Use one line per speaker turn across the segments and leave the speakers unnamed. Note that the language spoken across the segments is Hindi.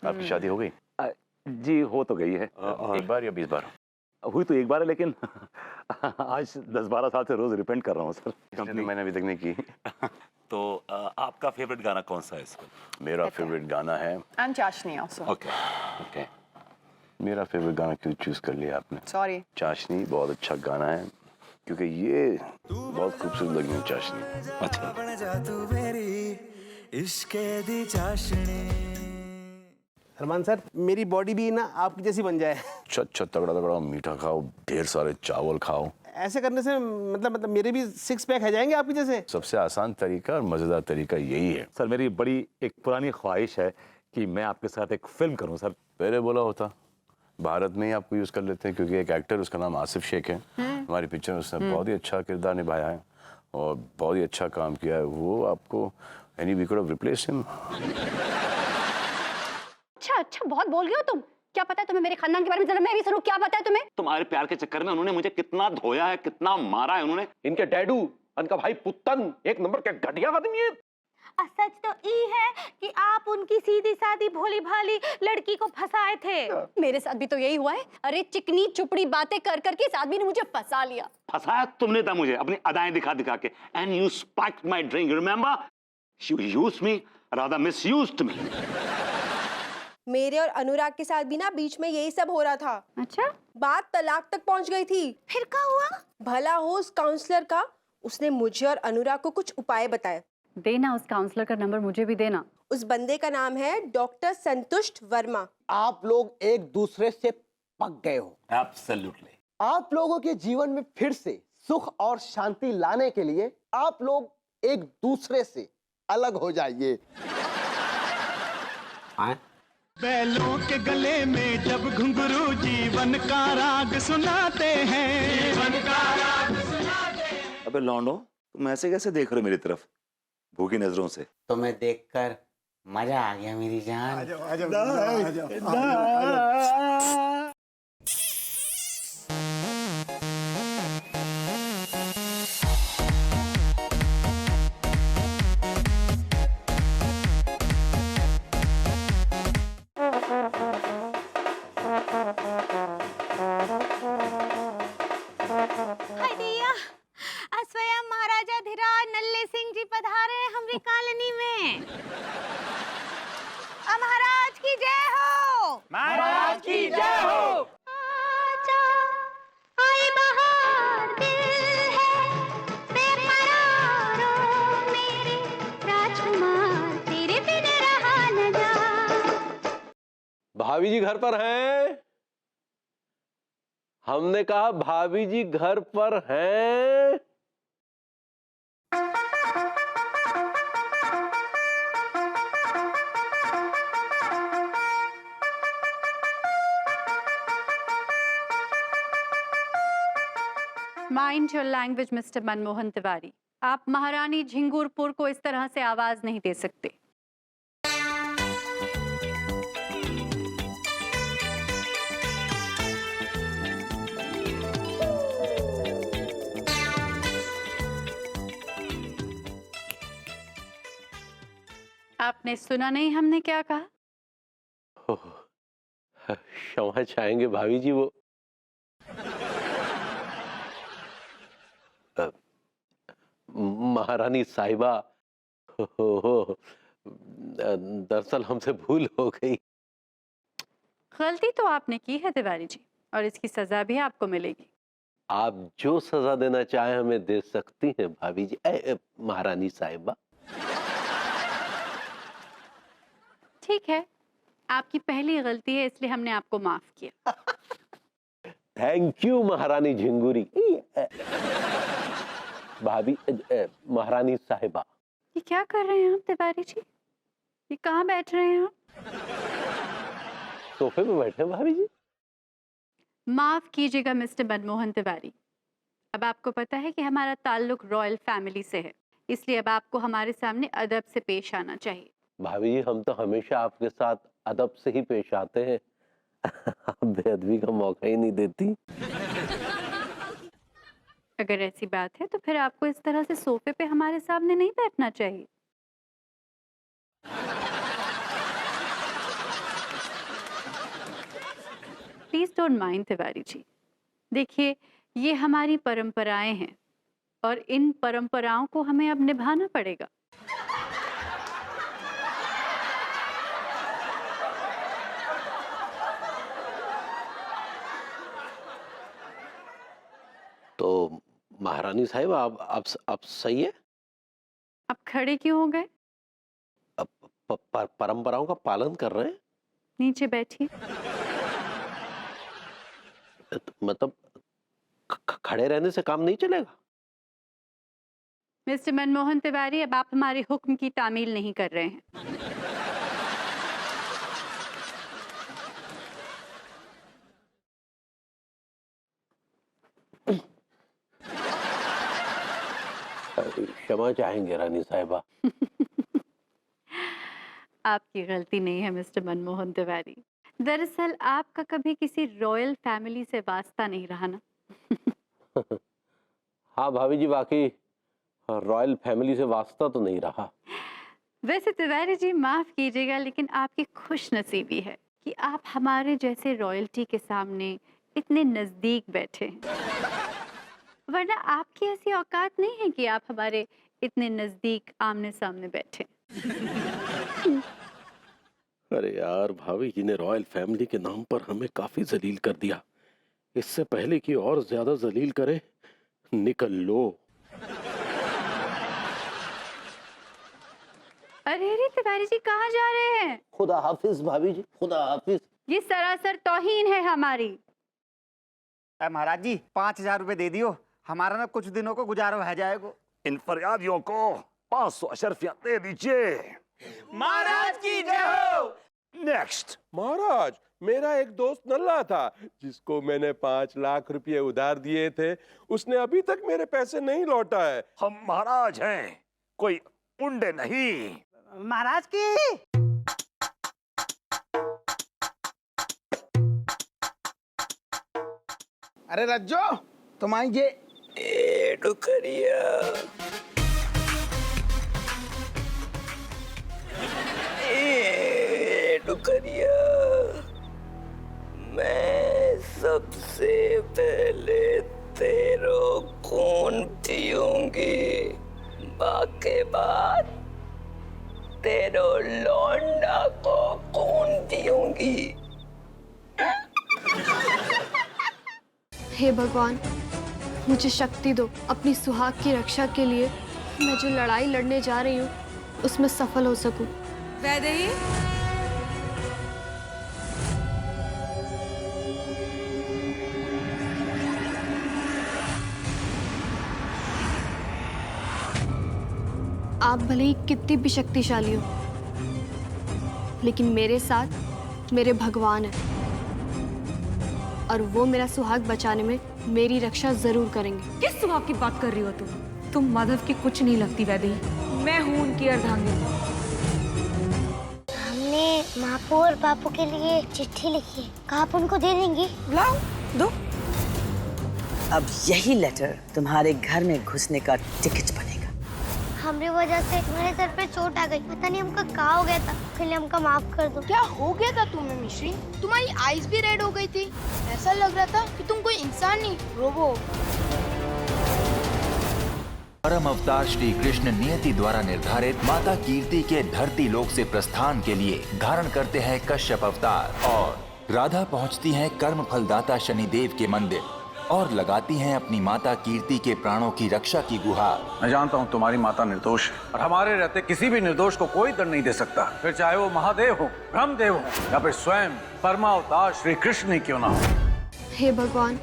आपकी शादी हो गई?
जी हो तो गई है।
एक बार या 20 बार?
हुई तो एक बार है, लेकिन आज 10-12 साल से रोज रिपेंट कर रहा हूँ सर।
कंपनी मैंने अभी तक नहीं की। तो आपका फेवरेट गाना कौन सा है इसमें? मेरा फेवरेट गाना है
And Chashni also.
ओके मेरा फेवरेट गाना क्यों चूज कर लिया आपने?
Sorry.
चाशनी बहुत अच्छा गाना है, क्योंकि ये बहुत खूबसूरत लगी है चाशनी। अच्छा
सलमान सर, मेरी बॉडी भी ना आपकी जैसी बन जाए।
अच्छा तगड़ा तगड़ा मीठा खाओ, ढेर सारे चावल खाओ।
ऐसे करने से मतलब मेरे भी 6 पैक है जाएंगे आपकी जैसे।
सबसे आसान तरीका और मजेदार तरीका यही है।
सर मेरी बड़ी एक पुरानी ख्वाहिश है कि मैं आपके साथ एक फिल्म करूं सर।
पहले बोला होता, भारत में ही आपको यूज कर लेते हैं, क्योंकि एक एक्टर उसका नाम आसिफ शेख है, हमारी पिक्चर में उसने बहुत ही अच्छा किरदार निभाया है और बहुत ही अच्छा काम किया है। वो आपको any we could have replaced him.
अच्छा बहुत बोल गए हो तुम। क्या पता है तुम्हें मेरे खानदान के बारे में? जरा मैं भी सुनूं, क्या पता है तुम्हें?
तुम्हारे प्यार के चक्कर में उन्होंने मुझे कितना धोया है, कितना मारा है उन्होंने। इनके डैडू, इनका भाई पुत्तन एक नंबर के घटिया आदमी है।
सच तो ई है कि आप उनकी सीधी सादी भोली भाली लड़की को फंसाए थे। मेरे साथ भी तो यही हुआ है। अरे चिकनी चुपड़ी बातें कर करके इस आदमी ने मुझे फंसा लिया।
फंसाया तुमने था मुझे अपनी अदाएं दिखा दिखा के। And you spiked my drink, you remember? You used me, rather misused me.
मेरे और अनुराग के साथ भी ना बीच में यही सब हो रहा था।
अच्छा?
बात तलाक तक पहुंच गई थी।
फिर क्या हुआ?
भला हो उस काउंसलर का, उसने मुझे और अनुराग को कुछ उपाय बताए।
देना उस काउंसलर का नंबर, मुझे भी देना।
उस बंदे का नाम है डॉक्टर संतुष्ट वर्मा।
आप लोग एक दूसरे से पक गए हो।
एब्सोल्युटली।
आप लोगों के जीवन में फिर से सुख और शांति लाने के लिए आप लोग एक दूसरे से अलग हो जाइए।
बैलों के गले में जब घुंघरू जीवन का राग सुनाते हैं, जीवन का राग सुनाते हैं।
अबे लौंडो, तुम ऐसे कैसे देख रहे हो मेरी तरफ भूखी नजरों से?
तुम्हें देखकर मजा आ गया मेरी जान।
स्वयं महाराजा धीराज नल्ले सिंह जी पधारे हमरी कॉलोनी में। महाराज की जय हो।
महाराज की जय हो।
आजा, आई बहार दिल है बेकरारो मेरे राजकुमार, तेरे बिन रहा न जा।
भाभी जी घर पर हैं? हमने कहा भाभी जी घर पर हैं।
Mind your language mister Manmohan Tiwari. आप महारानी झिंगुरपुर को इस तरह से आवाज नहीं दे सकते। आपने सुना नहीं हमने क्या कहा?
क्षमा चाहेंगे भाभी जी, वो महारानी साहिबा, दरअसल हमसे भूल हो गई।
गलती तो आपने की है तिवारी जी, और इसकी सजा भी आपको मिलेगी।
आप जो सजा देना चाहे हमें दे सकती हैं भाभी जी, महारानी साहिबा।
ठीक है, आपकी पहली गलती है इसलिए हमने आपको माफ किया।
थैंक यू महारानी झिंगुरी। भाभी, महारानी साहिबा।
ये क्या कर रहे हैं आप तिवारी जी? ये कहाँ बैठ रहे हैं आप?
सोफे पे बैठे हैं भाभी जी।
माफ कीजिएगा मिस्टर मनमोहन तिवारी, अब आपको पता है कि हमारा ताल्लुक रॉयल फैमिली से है, इसलिए अब आपको हमारे सामने अदब से पेश आना चाहिए।
भाभी जी, हम तो हमेशा आपके साथ अदब से ही पेश आते हैं। आप बेअदबी का मौका ही नहीं देती।
अगर ऐसी बात है तो फिर आपको इस तरह से सोफे पे हमारे सामने नहीं बैठना चाहिए। Please don't mind Tiwari ji. देखिए, ये हमारी परंपराएं हैं और इन परंपराओं को हमें अब निभाना पड़ेगा।
तो महारानी साहिब आप सही है?
अब खड़े क्यों हो गए?
अब परंपराओं का पालन कर रहे हैं।
नीचे बैठिए।
मतलब खड़े रहने से काम नहीं चलेगा?
मिस्टर मनमोहन तिवारी, अब आप हमारे हुक्म की तामील नहीं कर रहे हैं।
क्षमा चाहेंगे रानी साहिबा।
आपकी गलती नहीं है मिस्टर मनमोहन तिवारी। दरअसल आपका कभी किसी रॉयल फैमिली से वास्ता नहीं रहा ना।
हाँ भाभी जी, वाकई रॉयल फैमिली से वास्ता तो नहीं रहा।
वैसे तिवारी जी माफ कीजिएगा, लेकिन आपकी खुश नसीबी है कि आप हमारे जैसे रॉयल्टी के सामने इतने नजदीक बैठे हैं, वरना आपकी ऐसी औकात नहीं है कि आप हमारे इतने नजदीक आमने सामने बैठे।
अरे यार, भाभी जी ने रॉयल फैमिली के नाम पर हमें काफी जलील कर दिया। इससे पहले कि और ज्यादा जलील करे, निकल लो।
अरे तिवारी जी कहाँ जा रहे हैं?
खुदा हाफिज भाभी जी, खुदा हाफिज।
ये सरासर तौहीन है हमारी।
महाराज जी 5,000 रुपए दे दियो, हमारा ना कुछ दिनों को गुजारा रह जाएगा।
इन फरियादियों को 500 अशरफियां दे दीजिए।
महाराज की जय हो।
नेक्स्ट।
महाराज, मेरा एक दोस्त नल्ला था जिसको मैंने 5 लाख रुपए उधार दिए थे, उसने अभी तक मेरे पैसे नहीं लौटा है।
हम महाराज हैं, कोई उंडे नहीं।
महाराज की अरे रज्जो, तुम आइए।
डुकरिया डुकरिया, मैं सबसे पहले तेरो खून पीऊंगी, बाकी बात तेरो लौंडा को खून पीऊंगी।
हे भगवान, मुझे शक्ति दो अपनी सुहाग की रक्षा के लिए। मैं जो लड़ाई लड़ने जा रही हूँ उसमें सफल हो सकूं।
वैदेही,
आप भले ही कितनी भी शक्तिशाली हो, लेकिन मेरे साथ मेरे भगवान हैं और वो मेरा सुहाग बचाने में मेरी रक्षा जरूर करेंगे।
किस सुहाग की बात कर रही हो तुम माधव की कुछ नहीं लगती वैदेही। मैं हूँ उनकी अर्धांगिनी।
हमने मापू और बापू के लिए चिट्ठी लिखी है, कहा आप उनको दे देंगी?
लाओ, दो।
अब यही लेटर तुम्हारे घर में घुसने का टिकट बनेगा।
हमारी वजह से मेरे सर पे चोट आ गई, पता नहीं हमका क्या हो गया था, फिर हमका माफ कर दो।
क्या हो गया था तुम्हें मिश्री? तुम्हारी आईज भी रेड हो गई थी, ऐसा लग रहा था कि तुम कोई इंसान नहीं रोबो।
परम अवतार श्री कृष्ण नियति द्वारा निर्धारित माता कीर्ति के धरती लोक से प्रस्थान के लिए धारण करते हैं कश्यप अवतार, और राधा पहुंचती है कर्म फलदाता शनिदेव के मंदिर और लगाती हैं अपनी माता कीर्ति के प्राणों की रक्षा की गुहार।
मैं जानता हूँ तुम्हारी माता निर्दोष है और हमारे रहते किसी भी निर्दोष को कोई दंड नहीं दे सकता, फिर चाहे वो महादेव हो, ब्रह्मदेव हो या फिर स्वयं परमावतार श्री कृष्ण ही क्यों ना हो।
हे भगवान,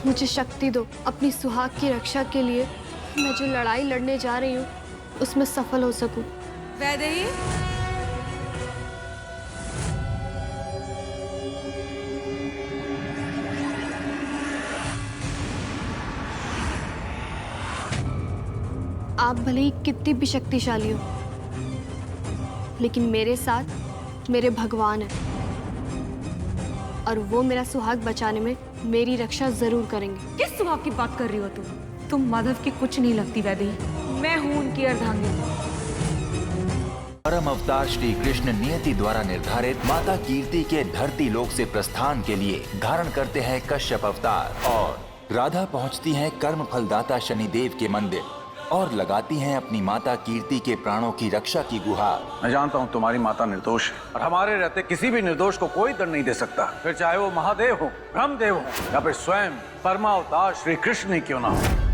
मुझे शक्ति दो अपनी सुहाग की रक्षा के लिए। मैं जो लड़ाई लड़ने जा रही हूँ उसमें सफल हो सकूं।
वैदेही,
आप भले ही कितनी भी शक्तिशाली हो, लेकिन मेरे साथ मेरे भगवान हैं और वो मेरा सुहाग बचाने में मेरी रक्षा जरूर करेंगे।
किस सुहाग की बात कर रही हो तुम माधव की कुछ नहीं लगती वैदेही। मैं हूँ उनकी अर्धांगिनी।
परम अवतार श्री कृष्ण नियति द्वारा निर्धारित माता कीर्ति के धरती लोक से प्रस्थान के लिए धारण करते हैं कश्यप अवतार और राधा पहुंचती हैं कर्म फलदाता शनिदेव के मंदिर और लगाती हैं अपनी माता कीर्ति के प्राणों की रक्षा की गुहार।
मैं जानता हूँ तुम्हारी माता निर्दोष है और हमारे रहते किसी भी निर्दोष को कोई दंड नहीं दे सकता, फिर चाहे वो महादेव हो, ब्रह्मदेव हो या फिर स्वयं परमावतार श्री कृष्ण ही क्यों ना हो।